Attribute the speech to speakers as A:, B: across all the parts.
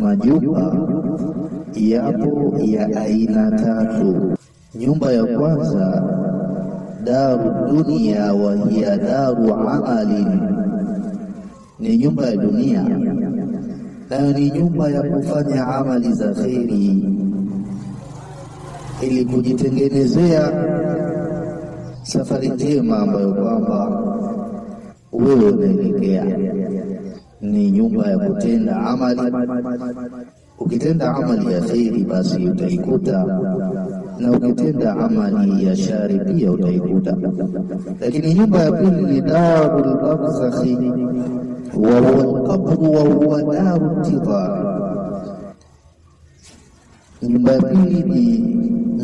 A: Majumba yapo ya aina tatu. Nyumba ya kwanza daru dunia wa hiya daru amalin, ni nyumba ya dunia na ni nyumba ya kufanya amali za kheri ili kujitengenezea safari njema ambayo kwamba wewe unaelekea. Ni nyumba ya kutenda amali. Ukitenda amali ya kheri basi utaikuta, na ukitenda amali ya shari pia utaikuta. Lakini nyumba ya pili ni darul barzakhi wa huwa al-qabr wa huwa daru intidhar. Nyumba ya pili ni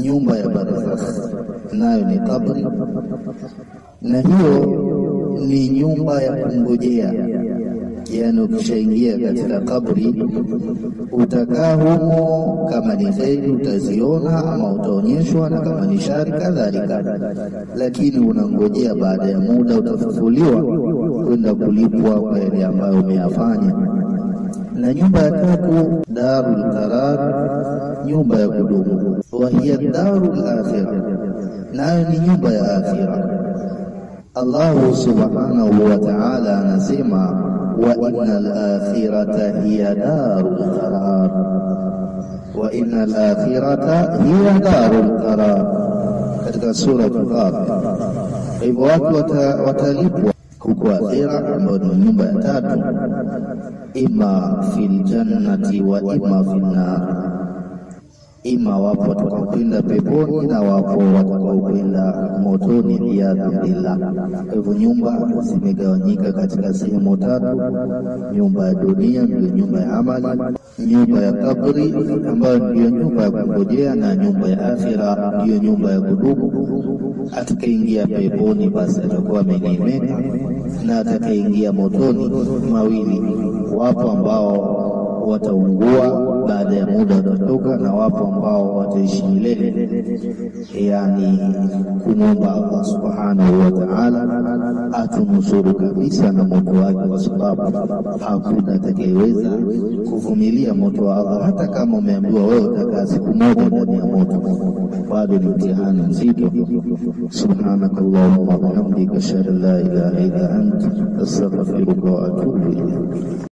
A: nyumba ya barzakh, nayo ni kabri, na hiyo ni nyumba ya kungojea. Yani ukishaingia katika kabri utakaa humo, kama ni kheri utaziona ama utaonyeshwa, na kama ni shari kadhalika, lakini unangojea baada ya muda utafufuliwa kwenda kulipwa kwa yale ambayo umeyafanya. Na nyumba ya tatu darul qarar, nyumba ya kudumu, wa hiya darul akhirah, nayo ni nyumba ya akhirah. Allah subhanahu wa ta'ala anasema wa innal akhirata hiya darul qarar, wa innal akhirata hiya darul qarar, katika sura Al-Ghafir. Hivyo watu watalipwa huko akhira, ambayo ni nyumba ya tatu, ima fil jannati wa ima fil nar. Ima wapo watakaokwenda peponi na wapo watakaokwenda motoni, riyadhu billah. Kwa hivyo nyumba zimegawanyika katika sehemu tatu. Nyumba ya dunia ndio nyumba ya amali, nyumba ya kabri ambayo ndio nyumba ya kungojea, na nyumba ya akhira ndio nyumba ya kudumu. Atakaingia peponi basi atakuwa ameneemeka, na atakaingia motoni mawili. Wapo ambao wataungua baada ya muda utatoka, na wapo ambao wataishi milele. Yani kumwomba Allah subhanahu wa ta'ala atunusuru kabisa na moto wake, kwa sababu hakuna atakayeweza kuvumilia moto wa Allah. Hata kama umeambiwa wewe utakaa siku moja ndani ya moto, bado ni mtihani mzito. Subhanakallahumma wa bihamdika, ashhadu an la ilaha illa anta, astaghfiruka wa atubu ilayk.